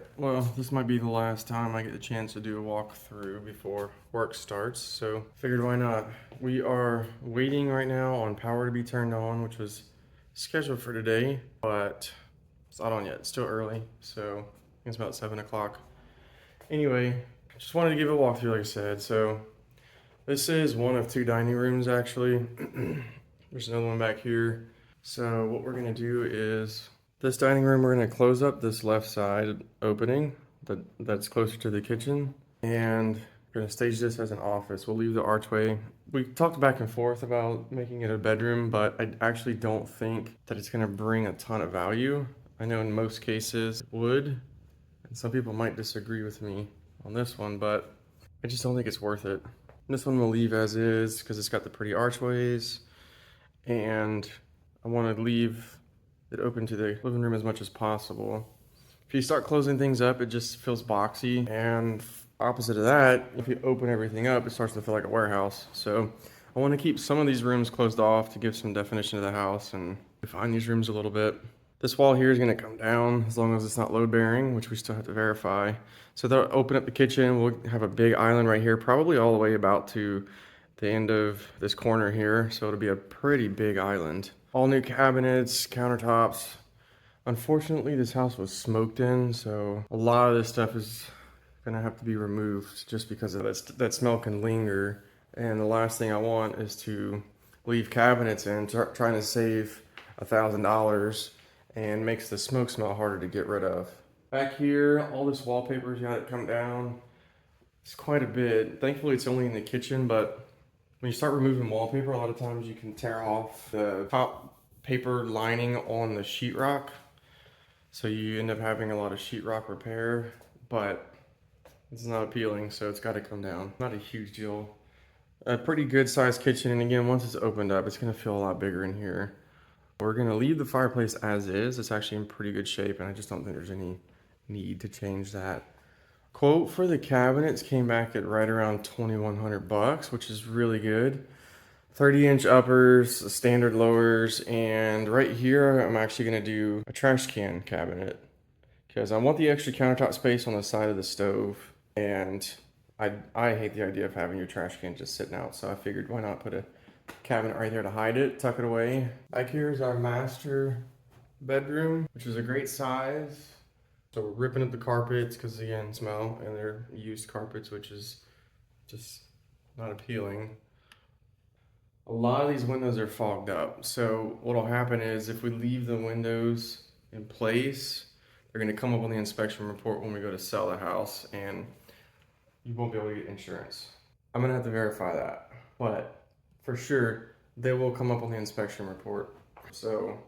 Alright, well, this might be the last time I get the chance to do a walkthrough before work starts, so figured why not. We are waiting right now on power to be turned on, which was scheduled for today, but it's not on yet. It's still early, so I think it's about 7 o'clock. Anyway, just wanted to give a walkthrough, like I said. So this is one of two dining rooms, actually. There's another one back here. So what we're gonna do is this dining room, we're gonna close up this left side opening that's closer to the kitchen, and we're gonna stage this as an office. We'll leave the archway. We talked back and forth about making it a bedroom, but I actually don't think that it's gonna bring a ton of value. I know in most cases it would, and some people might disagree with me on this one, but I just don't think it's worth it. This one we'll leave as is because it's got the pretty archways, and I want to leave it open to the living room as much as possible. If you start closing things up, it just feels boxy, and opposite of that, if you open everything up, it starts to feel like a warehouse. So I want to keep some of these rooms closed off to give some definition to the house and define these rooms a little bit. This wall here is going to come down as long as it's not load bearing, which we still have to verify. So they'll open up the kitchen. We'll have a big island right here, probably all the way about to the end of this corner here. So it'll be a pretty big island. All new cabinets, countertops. Unfortunately, this house was smoked in, so a lot of this stuff is gonna have to be removed just because of that smell can linger. And the last thing I want is to leave cabinets in, trying to save $1,000, and makes the smoke smell harder to get rid of. Back here, all this wallpaper's got it come down. It's quite a bit. Thankfully, it's only in the kitchen, but when you start removing wallpaper, a lot of times you can tear off the top paper lining on the sheetrock. So you end up having a lot of sheetrock repair, but it's not appealing, so it's got to come down. Not a huge deal. A pretty good sized kitchen, and again, once it's opened up, it's gonna feel a lot bigger in here. We're gonna leave the fireplace as is. It's actually in pretty good shape, and I just don't think there's any need to change that. Quote for the cabinets came back at right around 2,100 bucks, which is really good. 30-inch uppers, standard lowers, and right here I'm actually gonna do a trash can cabinet because I want the extra countertop space on the side of the stove, and I hate the idea of having your trash can just sitting out, so I figured why not put a cabinet right there to hide it, tuck it away. Back here is our master bedroom, which is a great size. So we're ripping up the carpets because again, smell, and they're used carpets, which is just not appealing. A lot of these windows are fogged up. So what'll happen is if we leave the windows in place, they're gonna come up on the inspection report when we go to sell the house, and you won't be able to get insurance. I'm gonna have to verify that, but for sure, they will come up on the inspection report. So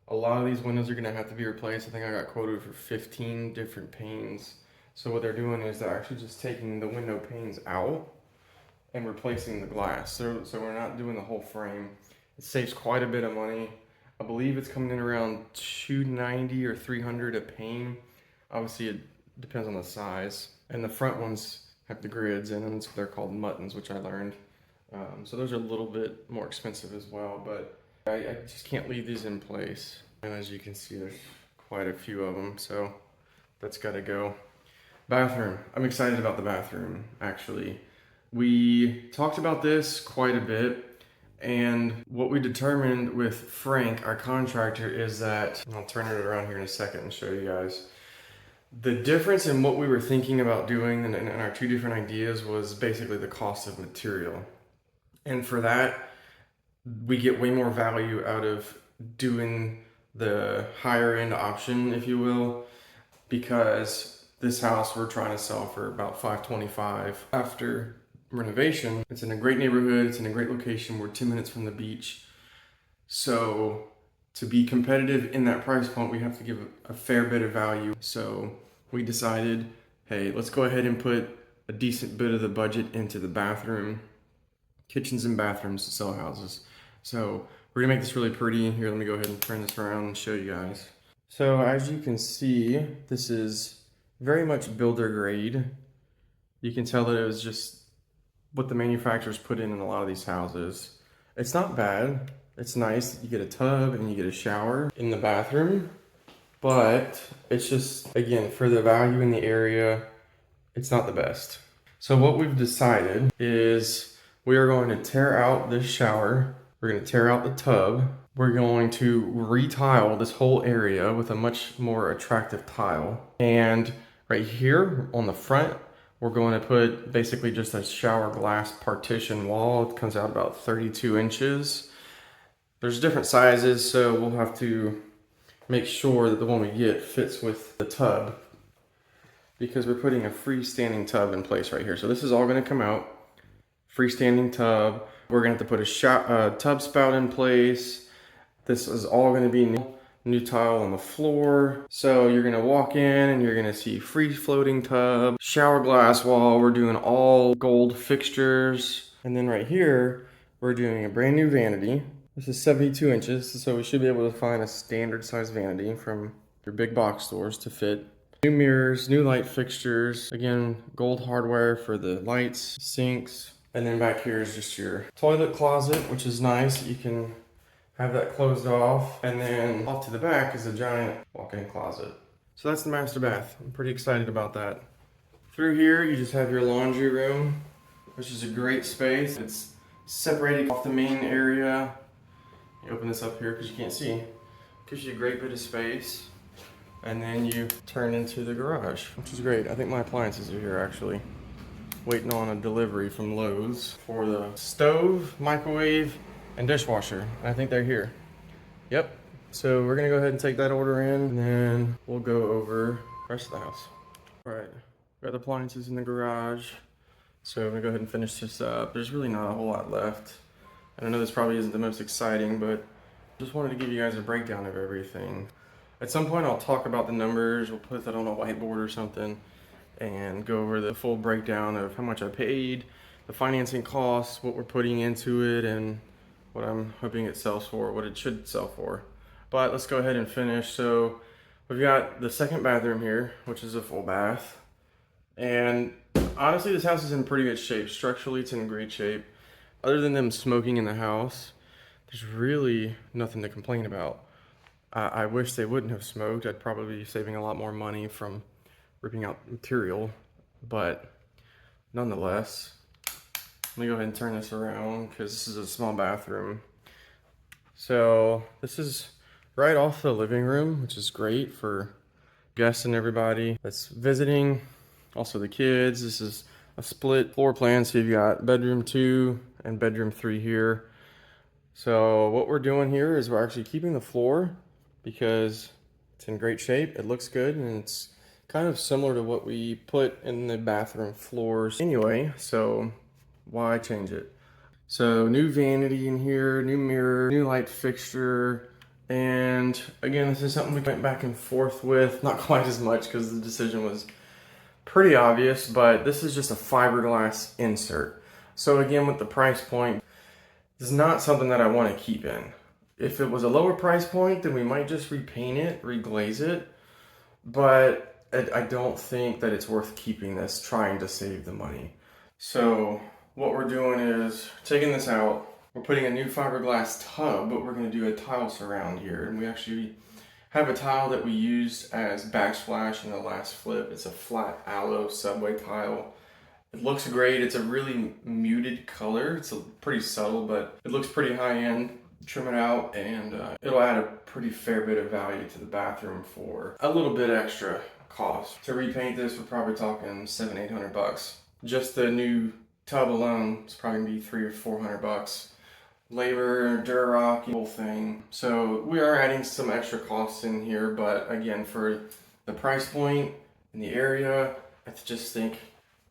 a lot of these windows are gonna have to be replaced. I think I got quoted for 15 different panes. So what they're doing is they're actually just taking the window panes out and replacing the glass. So we're not doing the whole frame. It saves quite a bit of money. I believe it's coming in around $290 or $300 a pane. Obviously it depends on the size. And the front ones have the grids in them, so they're called muttons, which I learned. So those are a little bit more expensive as well, but I just can't leave these in place. And as you can see, there's quite a few of them, so that's gotta go. Bathroom. I'm excited about the bathroom, actually. We talked about this quite a bit, and what we determined with Frank, our contractor, is that, and I'll turn it around here in a second and show you guys. The difference in what we were thinking about doing and our two different ideas was basically the cost of material. And for that, we get way more value out of doing the higher end option, if you will, because this house we're trying to sell for about $525 after renovation. It's in a great neighborhood, it's in a great location, we're 2 minutes from the beach. So to be competitive in that price point, we have to give a fair bit of value. So we decided, hey, let's go ahead and put a decent bit of the budget into the bathroom. Kitchens and bathrooms to sell houses. So we're gonna make this really pretty. Here, let me go ahead and turn this around and show you guys. So as you can see, this is very much builder grade. You can tell that it was just what the manufacturers put in a lot of these houses. It's not bad. It's nice. You get a tub and you get a shower in the bathroom. but it's just, again, for the value in the area, it's not the best. So what we've decided is we are going to tear out this shower. We're going to tear out the tub. We're going to retile this whole area with a much more attractive tile. And right here on the front, we're going to put basically just a shower glass partition wall. It comes out about 32 inches. There's different sizes, so we'll have to make sure that the one we get fits with the tub, because we're putting a freestanding tub in place right here. So this is all going to come out. Freestanding tub. We're going to have to put a tub spout in place. This is all going to be new tile on the floor. So you're going to walk in and you're going to see free floating tub, shower glass wall. We're doing all gold fixtures. And then right here, we're doing a brand new vanity. This is 72 inches, so we should be able to find a standard size vanity from your big box stores to fit. New mirrors, new light fixtures. Again, gold hardware for the lights, sinks. And then back here is just your toilet closet, which is nice. You can have that closed off. And then off to the back is a giant walk-in closet. So that's the master bath. I'm pretty excited about that. Through here, you just have your laundry room, which is a great space. It's separated off the main area. You open this up here because you can't see. Gives you a great bit of space. And then you turn into the garage, which is great. I think my appliances are here actually. Waiting on a delivery from Lowe's for the stove, microwave, and dishwasher. I think they're here. Yep. So we're gonna go ahead and take that order in, and then we'll go over the rest of the house. All right, got the appliances in the garage. So I'm gonna go ahead and finish this up. There's really not a whole lot left. And I know this probably isn't the most exciting, but just wanted to give you guys a breakdown of everything. At some point I'll talk about the numbers. We'll put that on a whiteboard or something and go over the full breakdown of how much I paid, the financing costs, what we're putting into it, and what I'm hoping it sells for, what it should sell for. But let's go ahead and finish. So we've got the second bathroom here, which is a full bath. And honestly, this house is in pretty good shape. Structurally, it's in great shape. Other than them smoking in the house, there's really nothing to complain about. I wish they wouldn't have smoked. I'd probably be saving a lot more money from ripping out material, but nonetheless, let me go ahead and turn this around because this is a small bathroom. So this is right off the living room, which is great for guests and everybody that's visiting. Also the kids. This is a split floor plan, so you've got bedroom 2 and bedroom 3 here. So what we're doing here is we're actually keeping the floor because it's in great shape. It looks good, and it's kind of similar to what we put in the bathroom floors anyway, so why change it? So new vanity in here, new mirror, new light fixture, and again, this is something we went back and forth with, not quite as much because the decision was pretty obvious, but this is just a fiberglass insert. So again, with the price point, this is not something that I want to keep in. If it was a lower price point, then we might just repaint it, reglaze it, but I don't think that it's worth keeping this, trying to save the money. So what we're doing is taking this out. We're putting a new fiberglass tub, but we're going to do a tile surround here. And we actually have a tile that we used as backsplash in the last flip. It's a flat aloe subway tile. It looks great. It's a really muted color. It's pretty subtle, but it looks pretty high end. Trim it out, and it'll add a pretty fair bit of value to the bathroom for a little bit extra cost. To repaint this, we're probably talking $700-800. Just the new tub alone is probably gonna be $300 or $400. Labor, Durock, the whole thing. So we are adding some extra costs in here, but again, for the price point in the area, I just think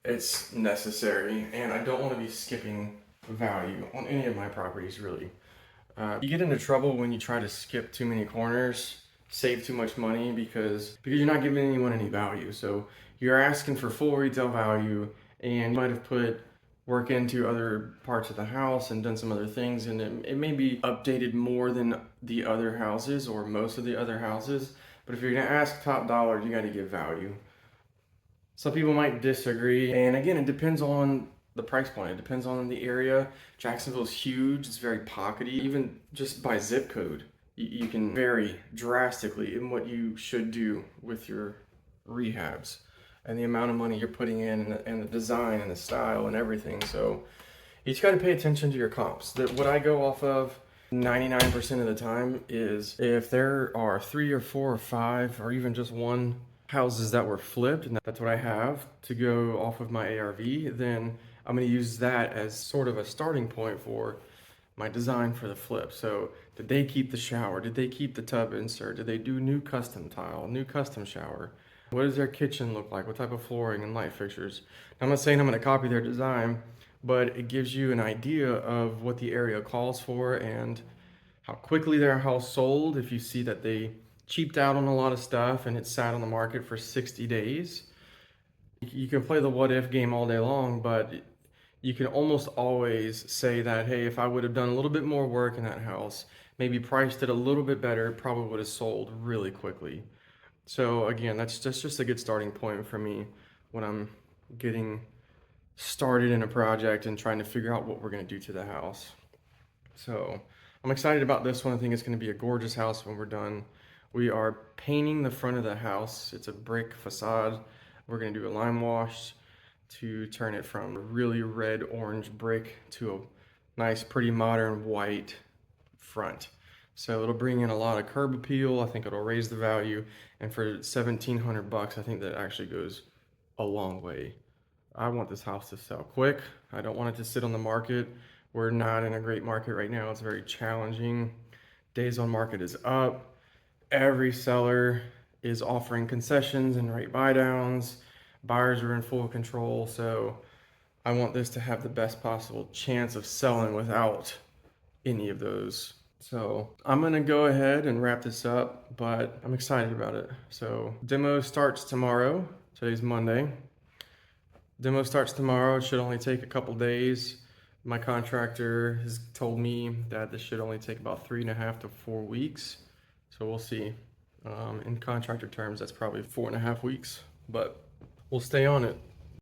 it's necessary, and I don't want to be skipping value on any of my properties really. You get into trouble when you try to skip too many corners, save too much money because you're not giving anyone any value. So you're asking for full retail value, and you might have put work into other parts of the house and done some other things, and it may be updated more than the other houses or most of the other houses. But if you're gonna ask top dollar, you got to give value. Some people might disagree, and again, it depends on the price point. It depends on the area. Jacksonville's huge. It's very pockety. Even just by zip code, you can vary drastically in what you should do with your rehabs and the amount of money you're putting in and the design and the style and everything. So you just got to pay attention to your comps. What I go off of 99% of the time is if there are 3 or 4 or 5 or even just one houses that were flipped, and that's what I have to go off of my ARV, then I'm going to use that as sort of a starting point for my design for the flip. So did they keep the shower? Did they keep the tub insert? Did they do new custom tile, new custom shower? What does their kitchen look like? What type of flooring and light fixtures? Now, I'm not saying I'm going to copy their design, but it gives you an idea of what the area calls for and how quickly their house sold. If you see that they cheaped out on a lot of stuff and it sat on the market for 60 days, you can play the what if game all day long, but you can almost always say that, hey, if I would have done a little bit more work in that house, maybe priced it a little bit better, it probably would have sold really quickly. So again, that's just a good starting point for me when I'm getting started in a project and trying to figure out what we're going to do to the house. So I'm excited about this one. I think it's going to be a gorgeous house when we're done. We are painting the front of the house. It's a brick facade. We're going to do a lime wash to turn it from a really red orange brick to a nice pretty modern white front. So it'll bring in a lot of curb appeal. I think it'll raise the value, and for $1,700 I think that actually goes a long way. I want this house to sell quick. I don't want it to sit on the market. We're not in a great market right now. It's very challenging. Days on market is up. Every seller is offering concessions and rate buy downs. Buyers are in full control. So I want this to have the best possible chance of selling without any of those. So I'm gonna go ahead and wrap this up, but I'm excited about it. So demo starts tomorrow. Today's Monday. Demo starts tomorrow. It should only take a couple days. My contractor has told me that this should only take about 3.5 to 4 weeks. So we'll see. In contractor terms, that's probably 4.5 weeks, but we'll stay on it.